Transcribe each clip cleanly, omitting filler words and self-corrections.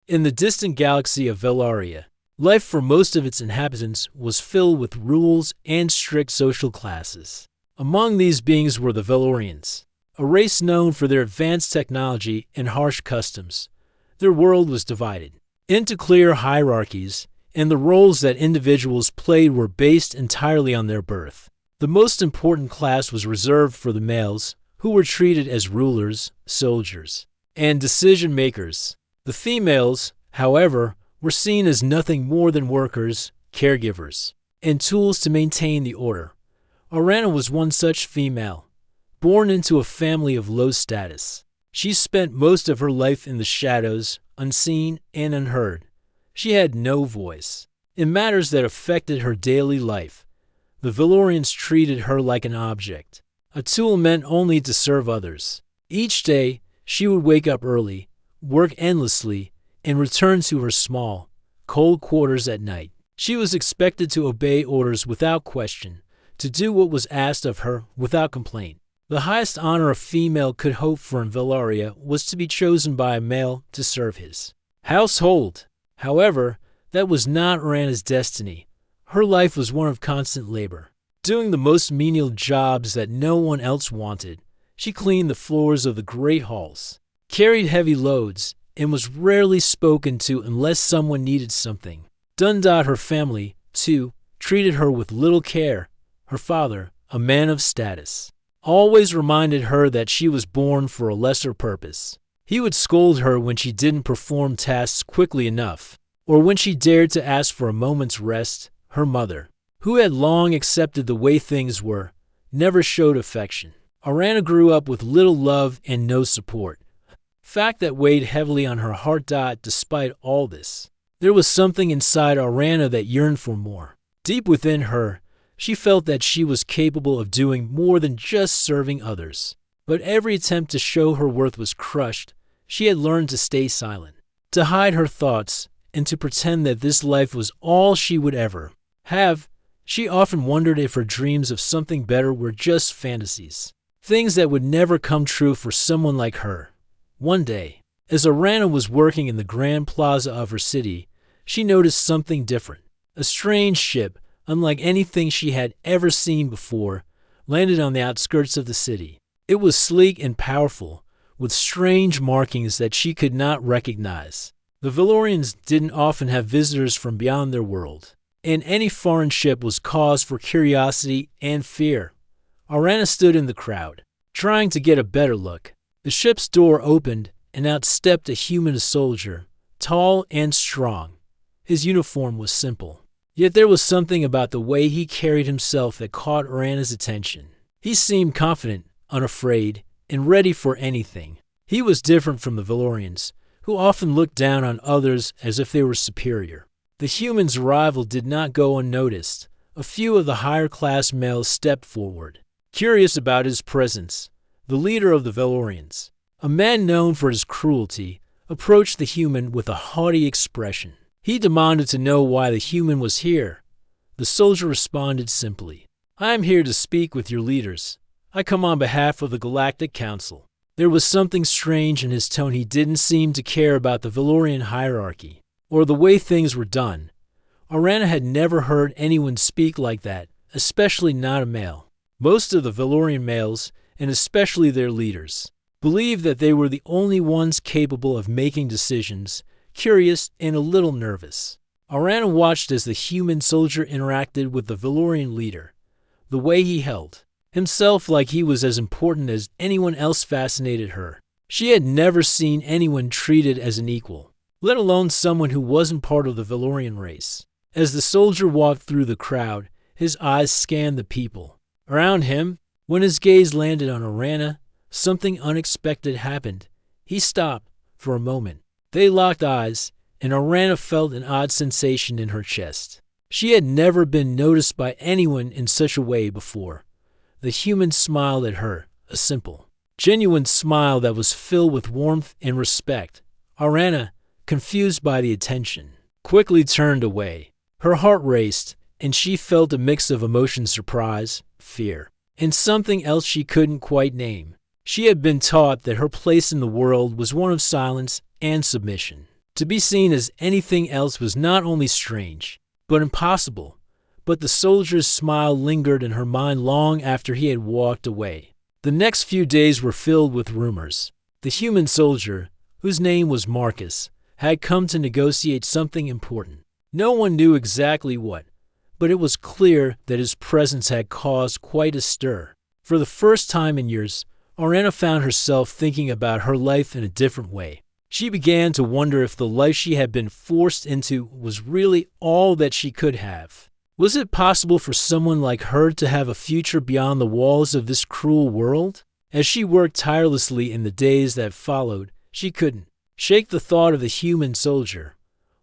In the distant galaxy of Velaria, life for most of its inhabitants was filled with rules and strict social classes. Among these beings were the Velorians, a race known for their advanced technology and harsh customs. Their world was divided into clear hierarchies, and the roles that individuals played were based entirely on their birth. The most important class was reserved for the males, who were treated as rulers, soldiers, and decision-makers. The females, however, were seen as nothing more than workers, caregivers, and tools to maintain the order. Orana was one such female, born into a family of low status. She spent most of her life in the shadows, unseen and unheard. She had no voice. In matters that affected her daily life, the Velorians treated her like an object, a tool meant only to serve others. Each day, she would wake up early, work endlessly, and return to her small, cold quarters at night. She was expected to obey orders without question, to do what was asked of her without complaint. The highest honor a female could hope for in Velaria was to be chosen by a male to serve his household. However, that was not Orana's destiny. Her life was one of constant labor. Doing the most menial jobs that no one else wanted, she cleaned the floors of the great halls, carried heavy loads, and was rarely spoken to unless someone needed something. Dundot, her family, too, treated her with little care. Her father, a man of status, always reminded her that she was born for a lesser purpose. He would scold her when she didn't perform tasks quickly enough, or when she dared to ask for a moment's rest. Her mother, who had long accepted the way things were, never showed affection. Orana grew up with little love and no support, fact that weighed heavily on her heart. Despite all this, there was something inside Orana that yearned for more. Deep within her, she felt that she was capable of doing more than just serving others. But every attempt to show her worth was crushed. She had learned to stay silent, to hide her thoughts, and to pretend that this life was all she would ever have. She often wondered if her dreams of something better were just fantasies, things that would never come true for someone like her. One day, as Orana was working in the grand plaza of her city, she noticed something different. A strange ship, unlike anything she had ever seen before, landed on the outskirts of the city. It was sleek and powerful, with strange markings that she could not recognize. The Velorians didn't often have visitors from beyond their world, and any foreign ship was cause for curiosity and fear. Orana stood in the crowd, trying to get a better look. The ship's door opened, and out stepped a human soldier, tall and strong. His uniform was simple, yet there was something about the way he carried himself that caught Orana's attention. He seemed confident, unafraid, and ready for anything. He was different from the Velorians, who often looked down on others as if they were superior. The human's arrival did not go unnoticed. A few of the higher-class males stepped forward, curious about his presence. The leader of the Velorians, a man known for his cruelty, approached the human with a haughty expression. He demanded to know why the human was here. The soldier responded simply, "I am here to speak with your leaders. I come on behalf of the Galactic Council." There was something strange in his tone. He didn't seem to care about the Velorian hierarchy or the way things were done. Orana had never heard anyone speak like that, especially not a male. Most of the Velorian males, and especially their leaders, believed that they were the only ones capable of making decisions, curious and a little nervous. Orana watched as the human soldier interacted with the Velorian leader. The way he held himself like he was as important as anyone else fascinated her. She had never seen anyone treated as an equal, let alone someone who wasn't part of the Velorian race. As the soldier walked through the crowd, his eyes scanned the people around him. When his gaze landed on Orana, something unexpected happened. He stopped for a moment. They locked eyes, and Orana felt an odd sensation in her chest. She had never been noticed by anyone in such a way before. The human smiled at her, a simple, genuine smile that was filled with warmth and respect. Orana, confused by the attention, quickly turned away. Her heart raced, and she felt a mix of emotions: surprise, fear, and something else she couldn't quite name. She had been taught that her place in the world was one of silence and submission. To be seen as anything else was not only strange, but impossible. But the soldier's smile lingered in her mind long after he had walked away. The next few days were filled with rumors. The human soldier, whose name was Marcus, had come to negotiate something important. No one knew exactly what, but it was clear that his presence had caused quite a stir. For the first time in years, Orana found herself thinking about her life in a different way. She began to wonder if the life she had been forced into was really all that she could have. Was it possible for someone like her to have a future beyond the walls of this cruel world? As she worked tirelessly in the days that followed, she couldn't shake the thought of the human soldier.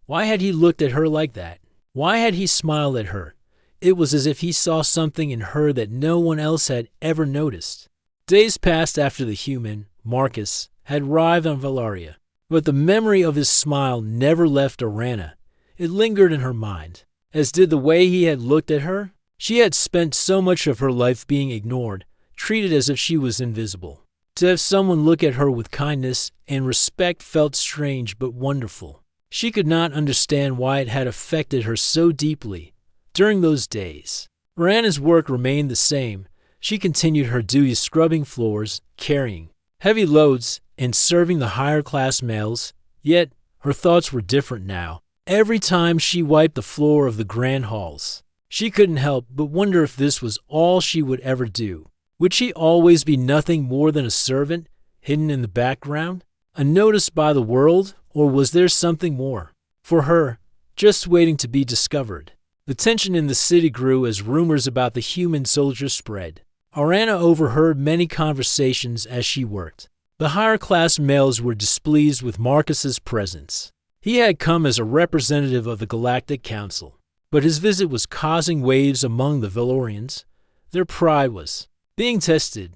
Why had he looked at her like that? Why had he smiled at her? It was as if he saw something in her that no one else had ever noticed. Days passed after the human, Marcus, had arrived on Valeria, but the memory of his smile never left Orana. It lingered in her mind, as did the way he had looked at her. She had spent so much of her life being ignored, treated as if she was invisible. To have someone look at her with kindness and respect felt strange but wonderful. She could not understand why it had affected her so deeply. During those days, Orana's work remained the same. She continued her duties scrubbing floors, carrying heavy loads, and serving the higher-class males, yet her thoughts were different now. Every time she wiped the floor of the grand halls, she couldn't help but wonder if this was all she would ever do. Would she always be nothing more than a servant, hidden in the background, unnoticed by the world, or was there something more for her, just waiting to be discovered? The tension in the city grew as rumors about the human soldier spread. Orana overheard many conversations as she worked. The higher-class males were displeased with Marcus's presence. He had come as a representative of the Galactic Council, but his visit was causing waves among the Valorians. Their pride was being tested.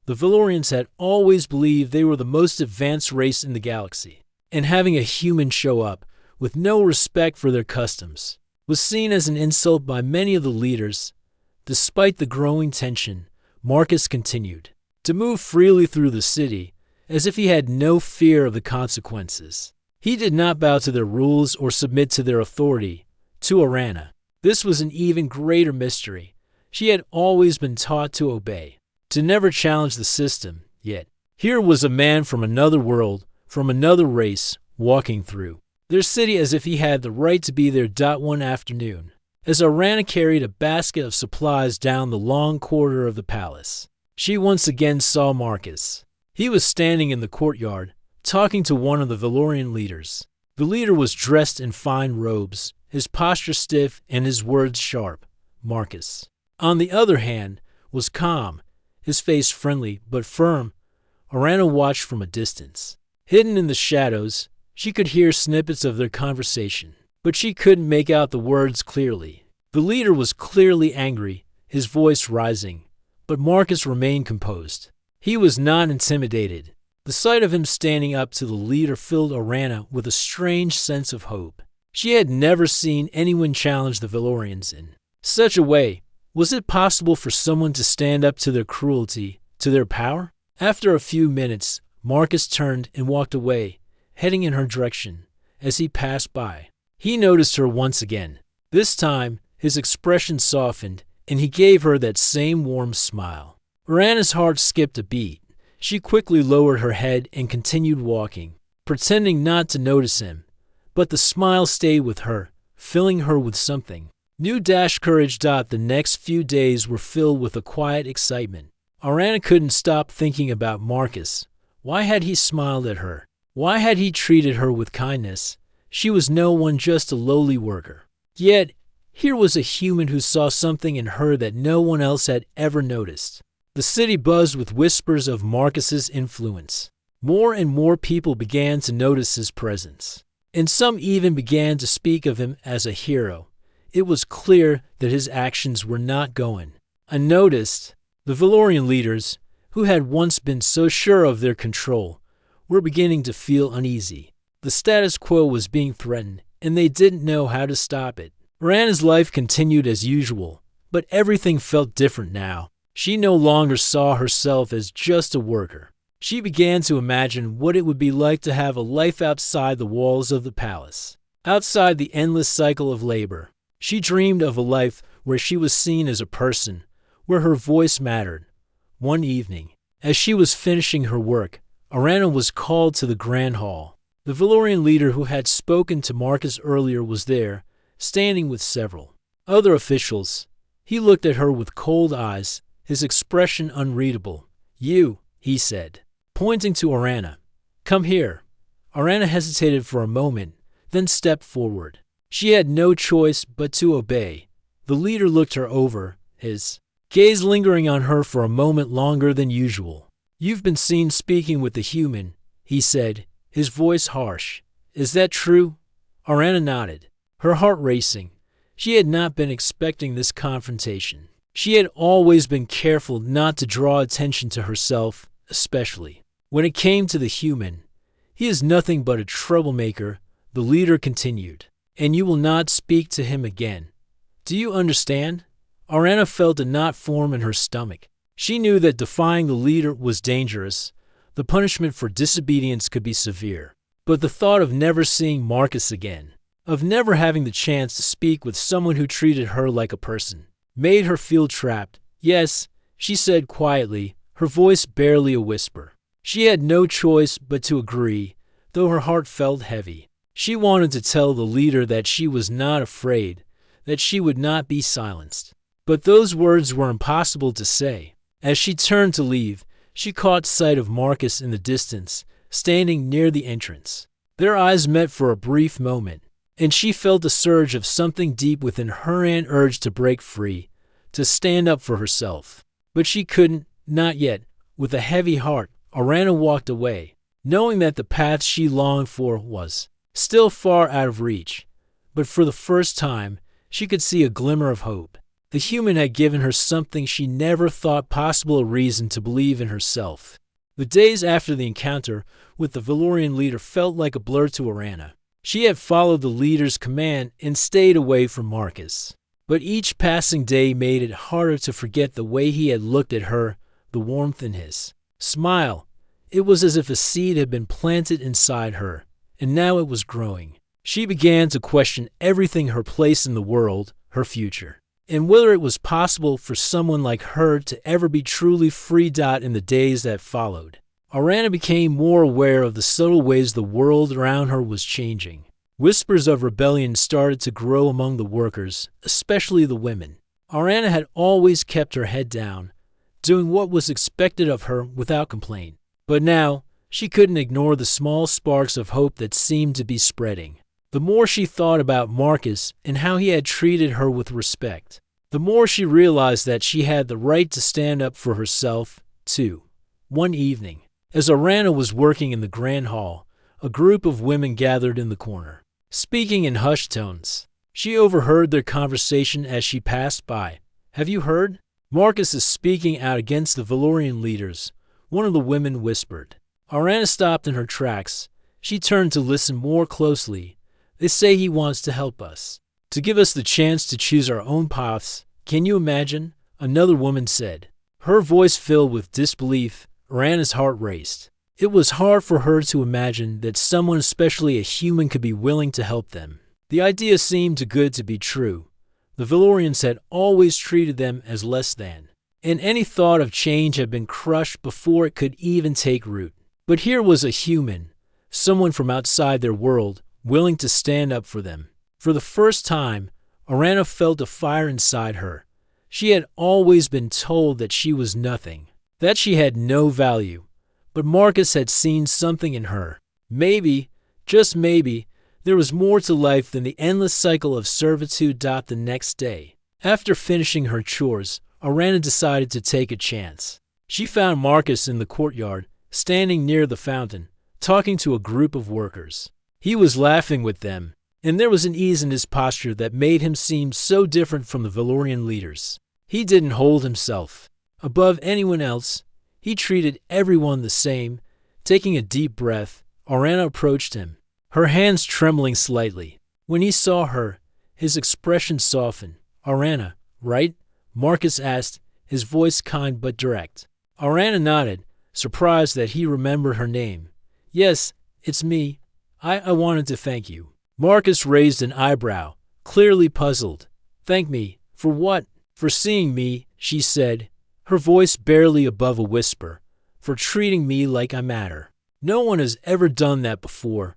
The Valorians had always believed they were the most advanced race in the galaxy, and having a human show up with no respect for their customs was seen as an insult by many of the leaders. Despite the growing tension, Marcus continued to move freely through the city as if he had no fear of the consequences. He did not bow to their rules or submit to their authority. To Orana, this was an even greater mystery. She had always been taught to obey, to never challenge the system, yet here was a man from another world, from another race, walking through their city as if he had the right to be there. One afternoon, as Orana carried a basket of supplies down the long corridor of the palace, she once again saw Marcus. He was standing in the courtyard, talking to one of the Valorian leaders. The leader was dressed in fine robes, his posture stiff and his words sharp. Marcus, on the other hand, was calm, his face friendly but firm. Orana watched from a distance. Hidden in the shadows, she could hear snippets of their conversation, but she couldn't make out the words clearly. The leader was clearly angry, his voice rising, but Marcus remained composed. He was not intimidated. The sight of him standing up to the leader filled Orana with a strange sense of hope. She had never seen anyone challenge the Valorians in such a way. Was it possible for someone to stand up to their cruelty, to their power? After a few minutes, Marcus turned and walked away, heading in her direction. As he passed by, he noticed her once again. This time, his expression softened, and he gave her that same warm smile. Orana's heart skipped a beat. She quickly lowered her head and continued walking, pretending not to notice him. But the smile stayed with her, filling her with something new. Courage. The next few days were filled with a quiet excitement. Orana couldn't stop thinking about Marcus. Why had he smiled at her? Why had he treated her with kindness? She was no one, just a lowly worker. Yet, here was a human who saw something in her that no one else had ever noticed. The city buzzed with whispers of Marcus's influence. More and more people began to notice his presence, and some even began to speak of him as a hero. It was clear that his actions were not going unnoticed. The Valorian leaders, who had once been so sure of their control, were beginning to feel uneasy. The status quo was being threatened, and they didn't know how to stop it. Orana's life continued as usual, but everything felt different now. She no longer saw herself as just a worker. She began to imagine what it would be like to have a life outside the walls of the palace, outside the endless cycle of labor. She dreamed of a life where she was seen as a person, where her voice mattered. One evening, as she was finishing her work, Arana was called to the Grand Hall. The Valorian leader who had spoken to Marcus earlier was there, standing with several other officials. He looked at her with cold eyes, his expression unreadable. "You," he said, pointing to Arana. "Come here." Arana hesitated for a moment, then stepped forward. She had no choice but to obey. The leader looked her over, his gaze lingering on her for a moment longer than usual. "You've been seen speaking with the human," he said, his voice harsh. "Is that true?" Arana nodded, her heart racing. She had not been expecting this confrontation. She had always been careful not to draw attention to herself, especially when it came to the human. "He is nothing but a troublemaker," the leader continued, "and you will not speak to him again. Do you understand?" Arana felt a knot form in her stomach. She knew that defying the leader was dangerous. The punishment for disobedience could be severe. But the thought of never seeing Marcus again, of never having the chance to speak with someone who treated her like a person, made her feel trapped. "Yes," she said quietly, her voice barely a whisper. She had no choice but to agree, though her heart felt heavy. She wanted to tell the leader that she was not afraid, that she would not be silenced. But those words were impossible to say. As she turned to leave, she caught sight of Marcus in the distance, standing near the entrance. Their eyes met for a brief moment, and she felt a surge of something deep within her, an urge to break free, to stand up for herself. But she couldn't, not yet. With a heavy heart, Arana walked away, knowing that the path she longed for was still far out of reach. But for the first time, she could see a glimmer of hope. The human had given her something she never thought possible, a reason to believe in herself. The days after the encounter with the Valorian leader felt like a blur to Arana. She had followed the leader's command and stayed away from Marcus. But each passing day made it harder to forget the way he had looked at her, the warmth in his smile. It was as if a seed had been planted inside her, and now it was growing. She began to question everything, her place in the world, her future, and whether it was possible for someone like her to ever be truly free. In the days that followed, Arana became more aware of the subtle ways the world around her was changing. Whispers of rebellion started to grow among the workers, especially the women. Arana had always kept her head down, doing what was expected of her without complaint. But now, she couldn't ignore the small sparks of hope that seemed to be spreading. The more she thought about Marcus and how he had treated her with respect, the more she realized that she had the right to stand up for herself, too. One evening, as Arana was working in the Grand Hall, a group of women gathered in the corner, speaking in hushed tones. She overheard their conversation as she passed by. "Have you heard? Marcus is speaking out against the Valorian leaders," one of the women whispered. Arana stopped in her tracks. She turned to listen more closely. "They say he wants to help us, to give us the chance to choose our own paths. Can you imagine?" another woman said. Her voice filled with disbelief. Arana's heart raced. It was hard for her to imagine that someone, especially a human, could be willing to help them. The idea seemed too good to be true. The Valorians had always treated them as less than, and any thought of change had been crushed before it could even take root. But here was a human, someone from outside their world, willing to stand up for them. For the first time, Arana felt a fire inside her. She had always been told that she was nothing, that she had no value. But Marcus had seen something in her. Maybe, just maybe, there was more to life than the endless cycle of servitude. The next day, after finishing her chores, Arana decided to take a chance. She found Marcus in the courtyard, standing near the fountain, talking to a group of workers. He was laughing with them, and there was an ease in his posture that made him seem so different from the Valorian leaders. He didn't hold himself above anyone else. He treated everyone the same. Taking a deep breath, Arana approached him, her hands trembling slightly. When he saw her, his expression softened. "Arana, right?" Marcus asked, his voice kind but direct. Arana nodded, surprised that he remembered her name. Yes, it's me. I wanted to thank you. Marcus raised an eyebrow, clearly puzzled. Thank me? For what? For seeing me, she said, her voice barely above a whisper. For treating me like I matter. No one has ever done that before.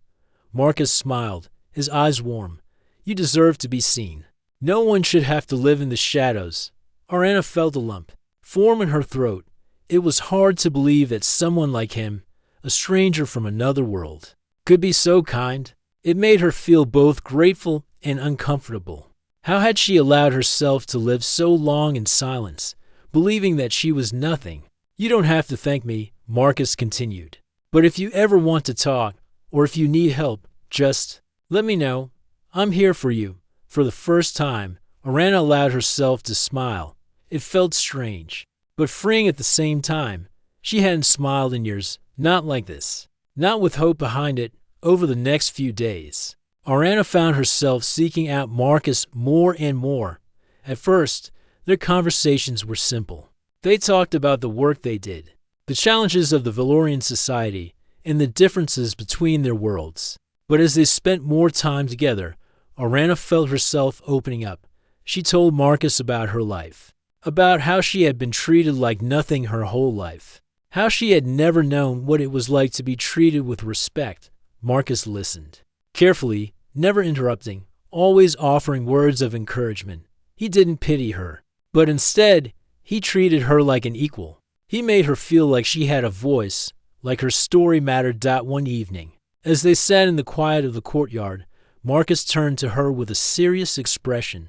Marcus smiled, his eyes warm. You deserve to be seen. No one should have to live in the shadows. Ariana felt a lump form in her throat. It was hard to believe that someone like him, a stranger from another world, could be so kind. It made her feel both grateful and uncomfortable. How had she allowed herself to live so long in silence, believing that she was nothing? You don't have to thank me, Marcus continued. But if you ever want to talk, or if you need help, just let me know. I'm here for you. For the first time, Ariana allowed herself to smile. It felt strange, but freeing at the same time. She hadn't smiled in years, not like this. Not with hope behind it. Over the next few days, Ariana found herself seeking out Marcus more and more. At first, their conversations were simple. They talked about the work they did, the challenges of the Valorian society, and the differences between their worlds. But as they spent more time together, Ariana felt herself opening up. She told Marcus about her life, about how she had been treated like nothing her whole life, how she had never known what it was like to be treated with respect. Marcus listened, carefully, never interrupting, always offering words of encouragement. He didn't pity her, but instead, he treated her like an equal. He made her feel like she had a voice, like her story mattered. One evening, as they sat in the quiet of the courtyard, Marcus turned to her with a serious expression.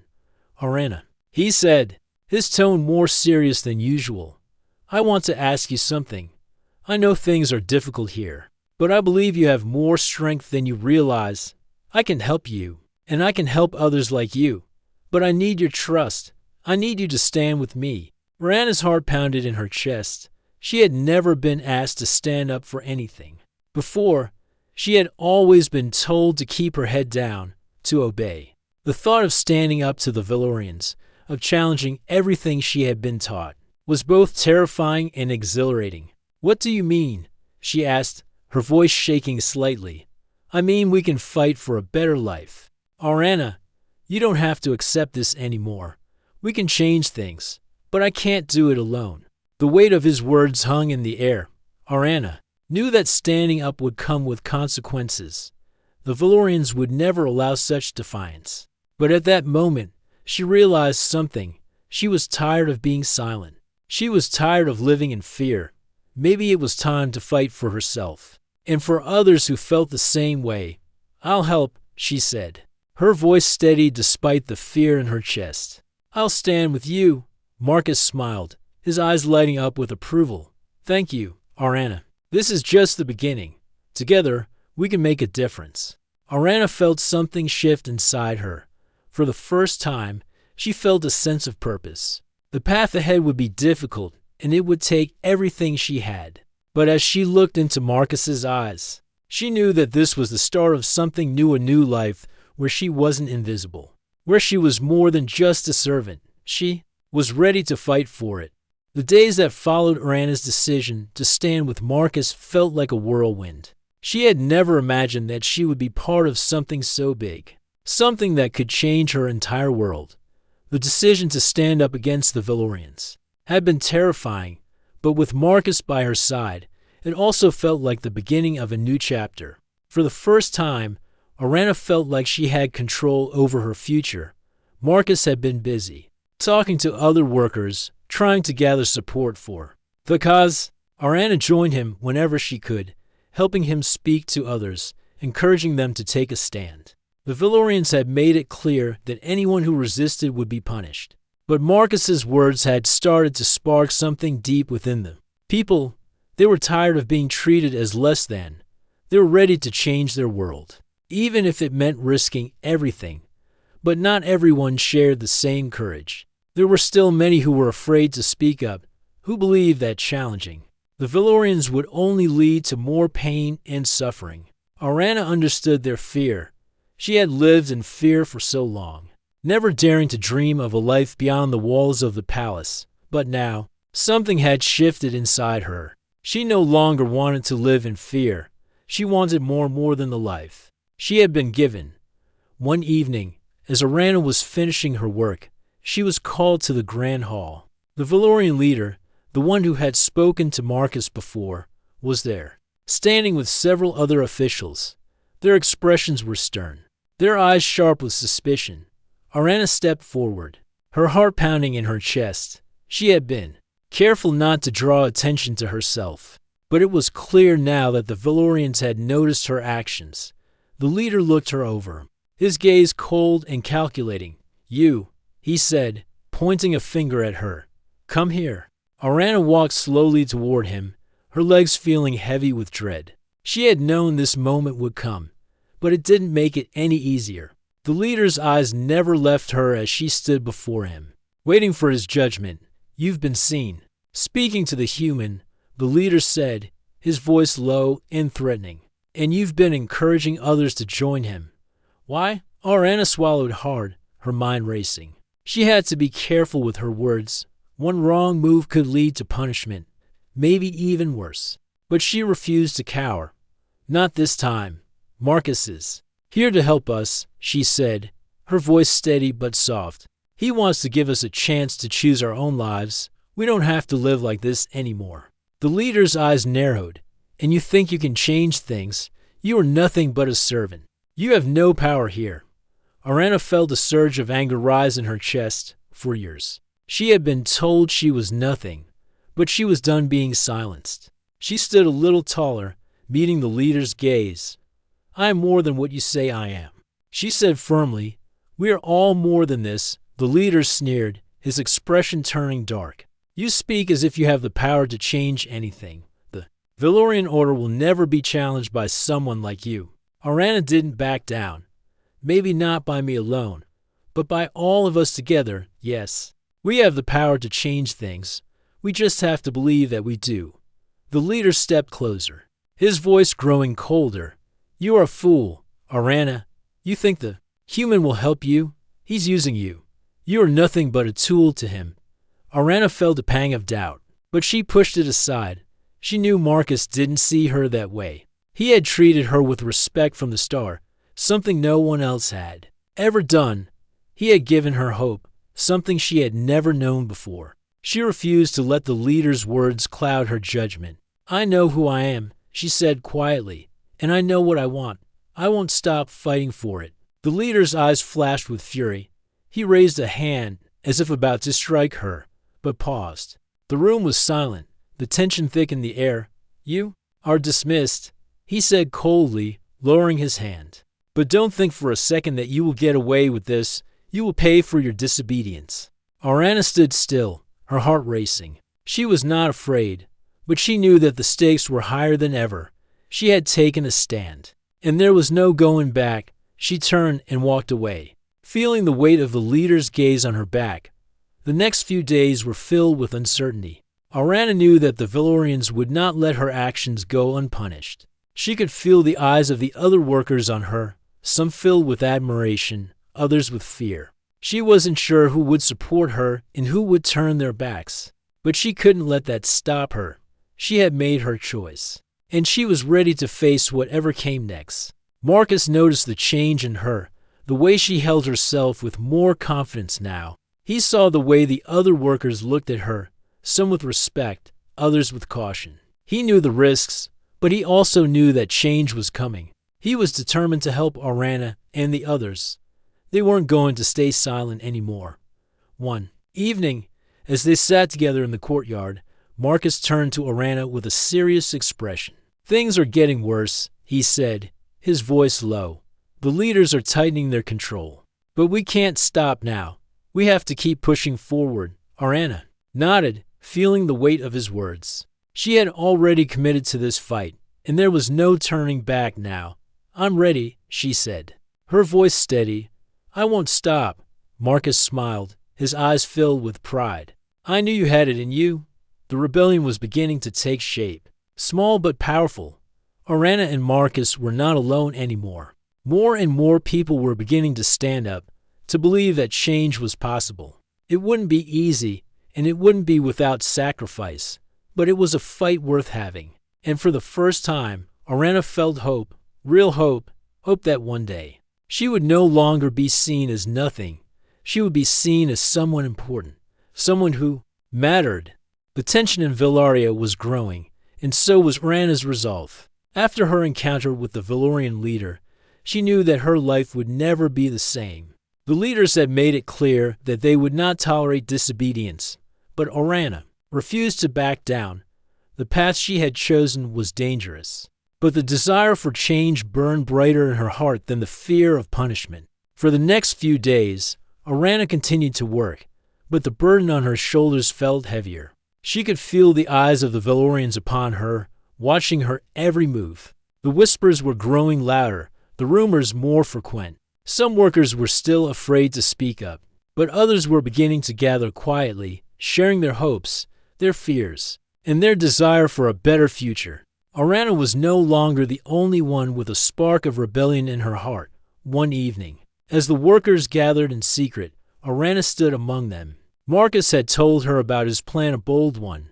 Ariana, he said, his tone more serious than usual. I want to ask you something. I know things are difficult here, but I believe you have more strength than you realize. I can help you, and I can help others like you. But I need your trust. I need you to stand with me. Ariana's heart pounded in her chest. She had never been asked to stand up for anything. Before, she had always been told to keep her head down, to obey. The thought of standing up to the Valorians, of challenging everything she had been taught, was both terrifying and exhilarating. What do you mean? She asked, her voice shaking slightly. I mean we can fight for a better life. Ariana, you don't have to accept this anymore. We can change things, but I can't do it alone. The weight of his words hung in the air. Ariana knew that standing up would come with consequences. The Valorians would never allow such defiance. But at that moment, she realized something. She was tired of being silent. She was tired of living in fear. Maybe it was time to fight for herself, and for others who felt the same way. I'll help, she said, her voice steady despite the fear in her chest. I'll stand with you. Marcus smiled, his eyes lighting up with approval. Thank you, Ariana. This is just the beginning. Together, we can make a difference. Ariana felt something shift inside her. For the first time, she felt a sense of purpose. The path ahead would be difficult, and it would take everything she had. But as she looked into Marcus's eyes, she knew that this was the start of something new, a new life where she wasn't invisible, where she was more than just a servant. She was ready to fight for it. The days that followed Ariana's decision to stand with Marcus felt like a whirlwind. She had never imagined that she would be part of something so big, something that could change her entire world. The decision to stand up against the Valorians had been terrifying, but with Marcus by her side, it also felt like the beginning of a new chapter. For the first time, Ariana felt like she had control over her future. Marcus had been busy, talking to other workers, trying to gather support for the cause. Ariana joined him whenever she could, helping him speak to others, encouraging them to take a stand. The Valorians had made it clear that anyone who resisted would be punished. But Marcus's words had started to spark something deep within them. People, they were tired of being treated as less than. They were ready to change their world, even if it meant risking everything. But not everyone shared the same courage. There were still many who were afraid to speak up, who believed that challenging the Valorians would only lead to more pain and suffering. Ariana understood their fear. She had lived in fear for so long, never daring to dream of a life beyond the walls of the palace. But now, something had shifted inside her. She no longer wanted to live in fear. She wanted more than the life she had been given. One evening, as Orana was finishing her work, she was called to the Grand Hall. The Valorian leader, the one who had spoken to Marcus before, was there, standing with several other officials. Their expressions were stern, their eyes sharp with suspicion. Orana stepped forward, her heart pounding in her chest. She had been careful not to draw attention to herself, but it was clear now that the Valorians had noticed her actions. The leader looked her over, his gaze cold and calculating. "You," he said, pointing a finger at her. "Come here." Orana walked slowly toward him, her legs feeling heavy with dread. She had known this moment would come, but it didn't make it any easier. The leader's eyes never left her as she stood before him, waiting for his judgment. "You've been seen." Speaking to the human, the leader said, his voice low and threatening, "And you've been encouraging others to join him." Why? Orana swallowed hard, her mind racing. She had to be careful with her words. One wrong move could lead to punishment, maybe even worse. But she refused to cower. "Not this time. Marcus is here to help us," she said, her voice steady but soft. "He wants to give us a chance to choose our own lives. We don't have to live like this anymore." The leader's eyes narrowed. "And you think you can change things? You are nothing but a servant. You have no power here." Orana felt a surge of anger rise in her chest. For years, she had been told she was nothing, but she was done being silenced. She stood a little taller, meeting the leader's gaze. "I am more than what you say I am," she said firmly. "We are all more than this." The leader sneered, his expression turning dark. "You speak as if you have the power to change anything. The Valorian order will never be challenged by someone like you." Orana didn't back down. "Maybe not by me alone, but by all of us together, yes. We have the power to change things. We just have to believe that we do." The leader stepped closer, his voice growing colder. "You are a fool, Orana. You think the human will help you? He's using you. You are nothing but a tool to him." Orana felt a pang of doubt, but she pushed it aside. She knew Marcus didn't see her that way. He had treated her with respect from the start, something no one else had ever done. He had given her hope, something she had never known before. She refused to let the leader's words cloud her judgment. "I know who I am," she said quietly, "and I know what I want. I won't stop fighting for it." The leader's eyes flashed with fury. He raised a hand as if about to strike her, but paused. The room was silent, the tension thick in the air. "You are dismissed," he said coldly, lowering his hand. "But don't think for a second that you will get away with this. You will pay for your disobedience." Orana stood still, her heart racing. She was not afraid, but she knew that the stakes were higher than ever. She had taken a stand, and there was no going back. She turned and walked away, feeling the weight of the leader's gaze on her back. The next few days were filled with uncertainty. Orana knew that the Valorians would not let her actions go unpunished. She could feel the eyes of the other workers on her, some filled with admiration, others with fear. She wasn't sure who would support her and who would turn their backs, but she couldn't let that stop her. She had made her choice, and she was ready to face whatever came next. Marcus noticed the change in her, the way she held herself with more confidence now. He saw the way the other workers looked at her, some with respect, others with caution. He knew the risks, but he also knew that change was coming. He was determined to help Orana and the others. They weren't going to stay silent anymore. One evening, as they sat together in the courtyard, Marcus turned to Orana with a serious expression. "Things are getting worse," he said, his voice low. "The leaders are tightening their control. But we can't stop now. We have to keep pushing forward." Orana nodded, feeling the weight of his words. She had already committed to this fight, and there was no turning back now. "I'm ready," she said, her voice steady. "I won't stop." Marcus smiled, his eyes filled with pride. "I knew you had it in you." The rebellion was beginning to take shape, small but powerful. Orana and Marcus were not alone anymore. More and more people were beginning to stand up, to believe that change was possible. It wouldn't be easy, and it wouldn't be without sacrifice, but it was a fight worth having. And for the first time, Orana felt hope, real hope, hope that one day she would no longer be seen as nothing. She would be seen as someone important, someone who mattered. The tension in Vellaria was growing, and so was Orana's resolve. After her encounter with the Vellorian leader, she knew that her life would never be the same. The leaders had made it clear that they would not tolerate disobedience, but Orana refused to back down. The path she had chosen was dangerous, but the desire for change burned brighter in her heart than the fear of punishment. For the next few days, Orana continued to work, but the burden on her shoulders felt heavier. She could feel the eyes of the Vellorians upon her, watching her every move. The whispers were growing louder, the rumors more frequent. Some workers were still afraid to speak up, but others were beginning to gather quietly, sharing their hopes, their fears, and their desire for a better future. Orana was no longer the only one with a spark of rebellion in her heart. One evening, as the workers gathered in secret, Orana stood among them. Marcus had told her about his plan, a bold one,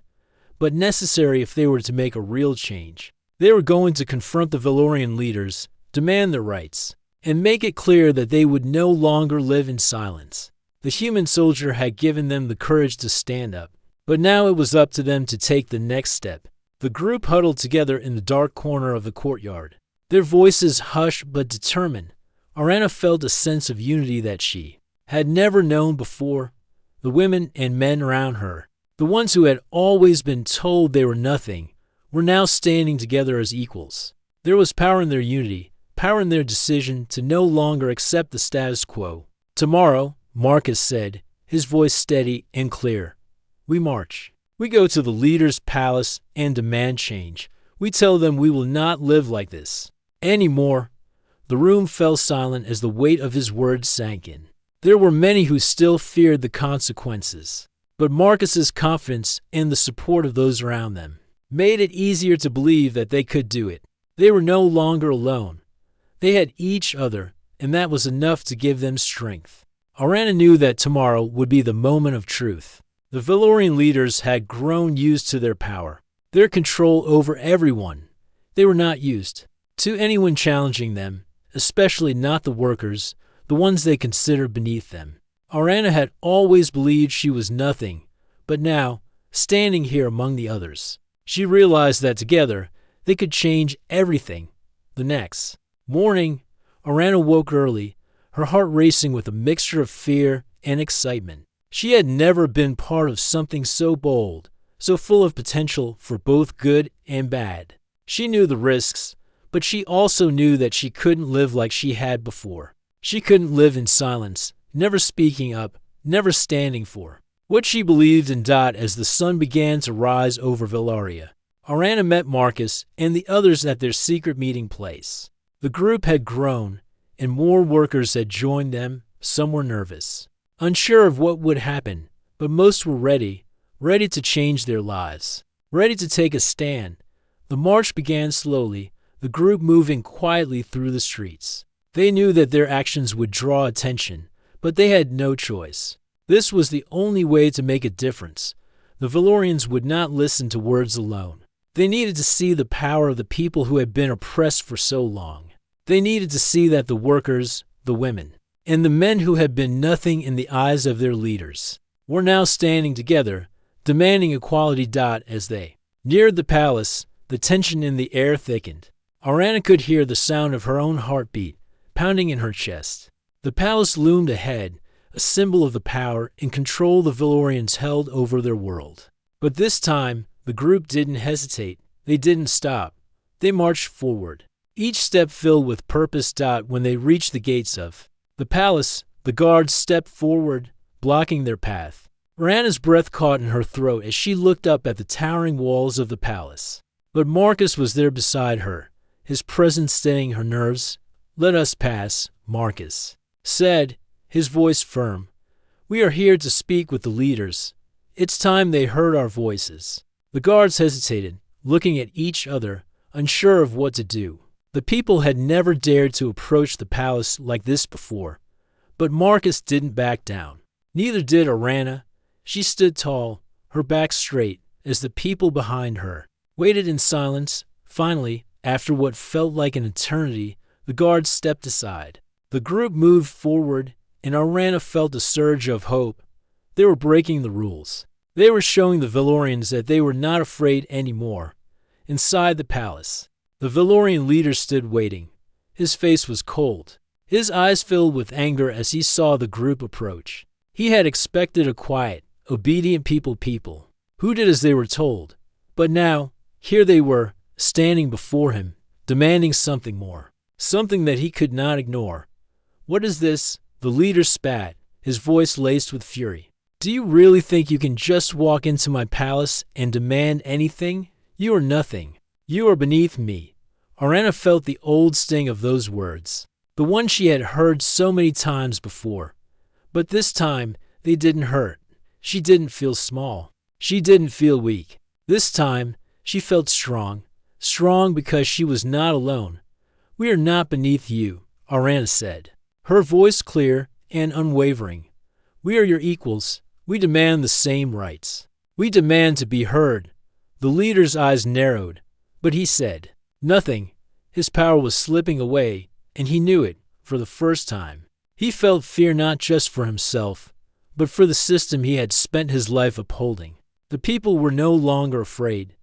but necessary if they were to make a real change. They were going to confront the Vellorian leaders, demand their rights, and make it clear that they would no longer live in silence. The human soldier had given them the courage to stand up, but now it was up to them to take the next step. The group huddled together in the dark corner of the courtyard, their voices hushed but determined. Orana felt a sense of unity that she had never known before. The women and men around her, the ones who had always been told they were nothing, were now standing together as equals. There was power in their unity, power in their decision to no longer accept the status quo. Tomorrow, Marcus said, his voice steady and clear, we march. We go to the leader's palace and demand change. We tell them we will not live like this anymore. The room fell silent as the weight of his words sank in. There were many who still feared the consequences, but Marcus's confidence and the support of those around them made it easier to believe that they could do it. They were no longer alone. They had each other, and that was enough to give them strength. Orana knew that tomorrow would be the moment of truth. The Vellorian leaders had grown used to their power, their control over everyone. They were not used to anyone challenging them, especially not the workers, the ones they considered beneath them. Orana had always believed she was nothing, but now, standing here among the others, she realized that together they could change everything. The next morning, Orana woke early, her heart racing with a mixture of fear and excitement. She had never been part of something so bold, so full of potential for both good and bad. She knew the risks, but she also knew that she couldn't live like she had before. She couldn't live in silence, never speaking up, never standing for what she believed in. As the sun began to rise over Vellaria, Orana met Marcus and the others at their secret meeting place. The group had grown, and more workers had joined them. Some were nervous, unsure of what would happen, but most were ready to change their lives, ready to take a stand. The march began slowly, the group moving quietly through the streets. They knew that their actions would draw attention, but they had no choice. This was the only way to make a difference. The Vellorians would not listen to words alone. They needed to see the power of the people who had been oppressed for so long. They needed to see that the workers, the women, and the men who had been nothing in the eyes of their leaders were now standing together, demanding equality. As they neared the palace, the tension in the air thickened. Orana could hear the sound of her own heartbeat pounding in her chest. The palace loomed ahead, a symbol of the power and control the Vellorians held over their world. But this time, the group didn't hesitate. They didn't stop. They marched forward, each step filled with purpose. When they reached the gates of the palace, the guards stepped forward, blocking their path. Orana's breath caught in her throat as she looked up at the towering walls of the palace. But Marcus was there beside her, his presence steadying her nerves. "Let us pass," Marcus said, his voice firm. "We are here to speak with the leaders. It's time they heard our voices." The guards hesitated, looking at each other, unsure of what to do. The people had never dared to approach the palace like this before. But Marcus didn't back down. Neither did Orana. She stood tall, her back straight, as the people behind her waited in silence. Finally, after what felt like an eternity, the guards stepped aside. The group moved forward, and Arana felt a surge of hope. They were breaking the rules. They were showing the Valorians that they were not afraid anymore. Inside the palace, the Valorian leader stood waiting. His face was cold. His eyes filled with anger as he saw the group approach. He had expected a quiet, obedient people who did as they were told. But now, here they were, standing before him, demanding something more, something that he could not ignore. "What is this?" The leader spat, his voice laced with fury. "Do you really think you can just walk into my palace and demand anything? You are nothing. You are beneath me." Arana felt the old sting of those words, the one she had heard so many times before. But this time, they didn't hurt. She didn't feel small. She didn't feel weak. This time, she felt strong. Strong because she was not alone. "We are not beneath you," Arana said, her voice clear and unwavering. "We are your equals. We demand the same rights. We demand to be heard." The leader's eyes narrowed, but he said nothing. His power was slipping away, and he knew it for the first time. He felt fear not just for himself, but for the system he had spent his life upholding. The people were no longer afraid.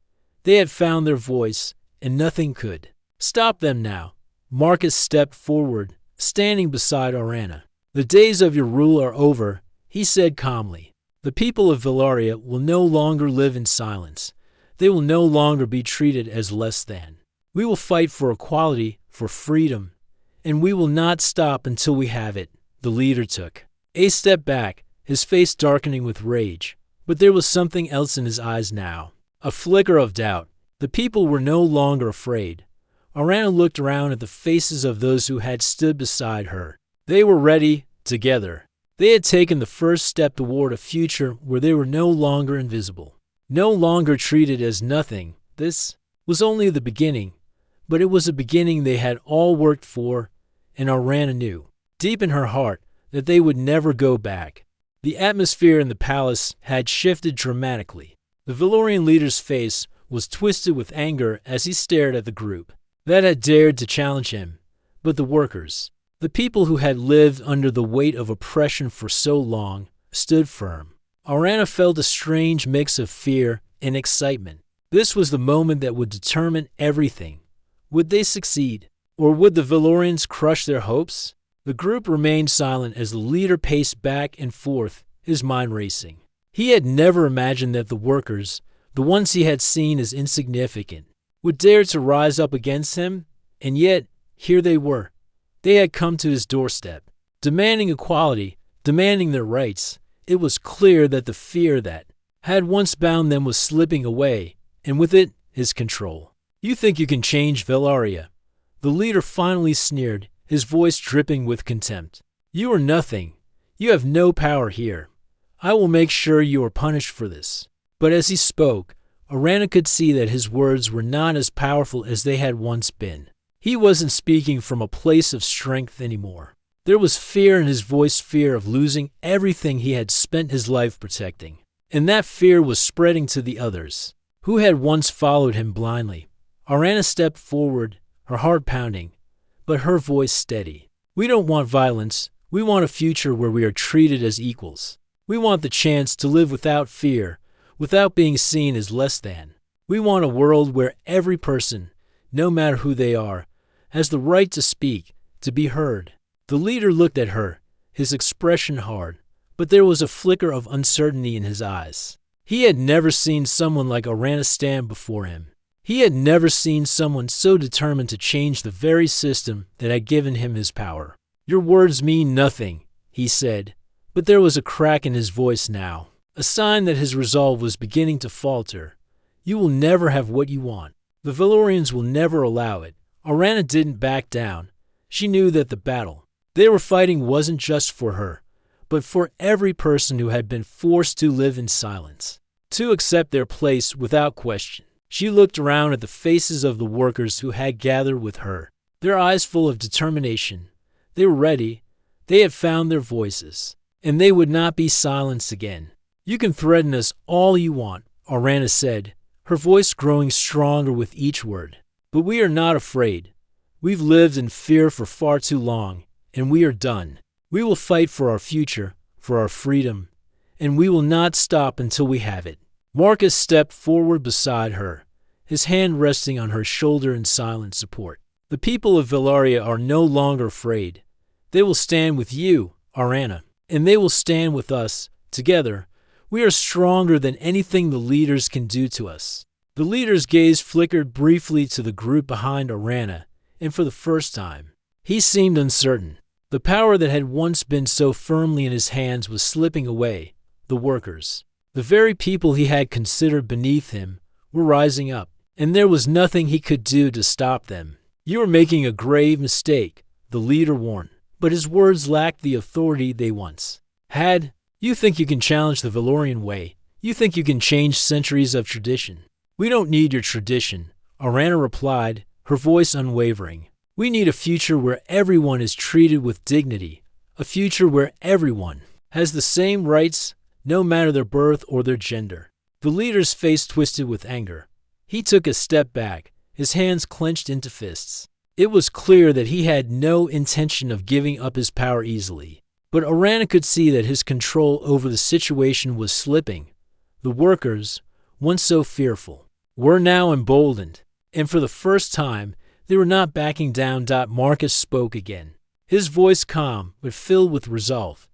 They had found their voice, and nothing could stop them now. Marcus stepped forward, standing beside Arana. "The days of your rule are over," he said calmly. "The people of Valoria will no longer live in silence. They will no longer be treated as less than. We will fight for equality, for freedom, and we will not stop until we have it." The leader took a step back, his face darkening with rage. But there was something else in his eyes now, a flicker of doubt. The people were no longer afraid. Arana looked around at the faces of those who had stood beside her. They were ready, together. They had taken the first step toward a future where they were no longer invisible, no longer treated as nothing. This was only the beginning, but it was a beginning they had all worked for, and Arana knew, deep in her heart, that they would never go back. The atmosphere in the palace had shifted dramatically. The Valorian leader's face was twisted with anger as he stared at the group that had dared to challenge him. But the workers, the people who had lived under the weight of oppression for so long, stood firm. Arana felt a strange mix of fear and excitement. This was the moment that would determine everything. Would they succeed, or would the Valorians crush their hopes? The group remained silent as the leader paced back and forth, his mind racing. He had never imagined that the workers, the ones he had seen as insignificant, would dare to rise up against him, and yet here they were. They had come to his doorstep, demanding equality, demanding their rights. It was clear that the fear that had once bound them was slipping away, and with it, his control. "You think you can change Valoria?" The leader finally sneered, his voice dripping with contempt. "You are nothing. You have no power here. I will make sure you are punished for this." But as he spoke, Arana could see that his words were not as powerful as they had once been. He wasn't speaking from a place of strength anymore. There was fear in his voice, fear of losing everything he had spent his life protecting. And that fear was spreading to the others, who had once followed him blindly. Arana stepped forward, her heart pounding, but her voice steady. "We don't want violence. We want a future where we are treated as equals. We want the chance to live without fear, without being seen as less than. We want a world where every person, no matter who they are, has the right to speak, to be heard." The leader looked at her, his expression hard, but there was a flicker of uncertainty in his eyes. He had never seen someone like Arana stand before him. He had never seen someone so determined to change the very system that had given him his power. "Your words mean nothing," he said, but there was a crack in his voice now, a sign that his resolve was beginning to falter. "You will never have what you want. The Valorians will never allow it." Arana didn't back down. She knew that the battle they were fighting wasn't just for her, but for every person who had been forced to live in silence, to accept their place without question. She looked around at the faces of the workers who had gathered with her, their eyes full of determination. They were ready. They had found their voices, and they would not be silenced again. "You can threaten us all you want," Arana said, her voice growing stronger with each word. "But we are not afraid. We've lived in fear for far too long, and we are done. We will fight for our future, for our freedom, and we will not stop until we have it." Marcus stepped forward beside her, his hand resting on her shoulder in silent support. "The people of Velaria are no longer afraid. They will stand with you, Arana, and they will stand with us. Together, we are stronger than anything the leaders can do to us." The leader's gaze flickered briefly to the group behind Arana, and for the first time, he seemed uncertain. The power that had once been so firmly in his hands was slipping away. The workers, the very people he had considered beneath him, were rising up, and there was nothing he could do to stop them. "You are making a grave mistake," the leader warned, but his words lacked the authority they once had. "You think you can challenge the Valorian way. You think you can change centuries of tradition. We don't need your tradition," Arana replied, her voice unwavering. "We need a future where everyone is treated with dignity, a future where everyone has the same rights, no matter their birth or their gender." The leader's face twisted with anger. He took a step back, his hands clenched into fists. It was clear that he had no intention of giving up his power easily. But Arana could see that his control over the situation was slipping. The workers, once so fearful, were now emboldened, and for the first time, they were not backing down. Marcus spoke again, his voice calm but filled with resolve.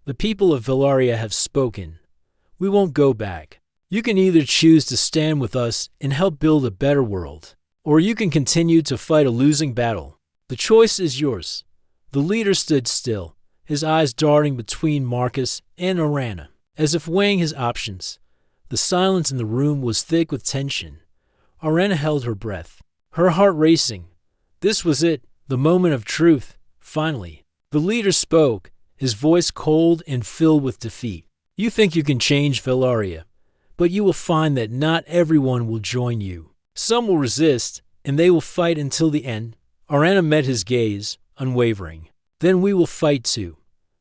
"The people of Velaria have spoken. We won't go back. You can either choose to stand with us and help build a better world, or you can continue to fight a losing battle. The choice is yours." The leader stood still, his eyes darting between Marcus and Arana, as if weighing his options. The silence in the room was thick with tension. Arana held her breath, her heart racing. This was it, the moment of truth. Finally, the leader spoke, his voice cold and filled with defeat. "You think you can change Velaria, but you will find that not everyone will join you. Some will resist, and they will fight until the end." Arana met his gaze, unwavering. "Then we will fight too.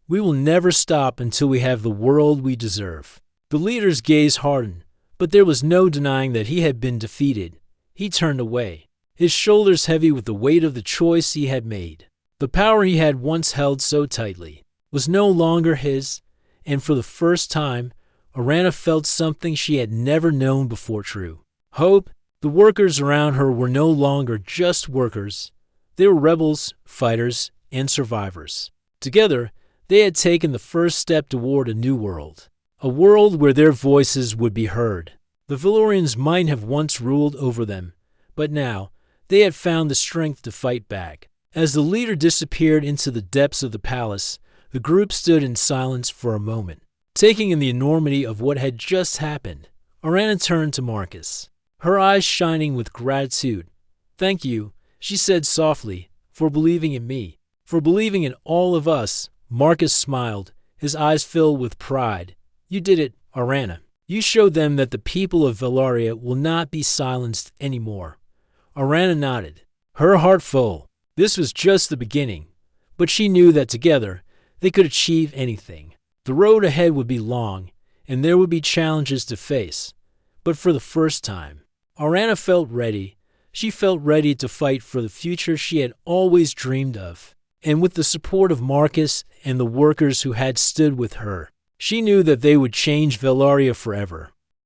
We will never stop until we have the world we deserve." The leader's gaze hardened, but there was no denying that he had been defeated. He turned away, his shoulders heavy with the weight of the choice he had made. The power he had once held so tightly was no longer his, and for the first time, Arana felt something she had never known before: true hope. The workers around her were no longer just workers. They were rebels, fighters, and survivors. Together, they had taken the first step toward a new world. A world where their voices would be heard. The Valorians might have once ruled over them, but now they had found the strength to fight back. As the leader disappeared into the depths of the palace, the group stood in silence for a moment, taking in the enormity of what had just happened. Arana turned to Marcus, her eyes shining with gratitude. "Thank you," she said softly, "for believing in me, for believing in all of us." Marcus smiled, his eyes filled with pride. "You did it, Arana. You showed them that the people of Velaria will not be silenced anymore." Arana nodded, her heart full. This was just the beginning, but she knew that together they could achieve anything. The road ahead would be long, and there would be challenges to face. But for the first time, Arana felt ready. She felt ready to fight for the future she had always dreamed of. And with the support of Marcus and the workers who had stood with her, she knew that they would change Velaria forever.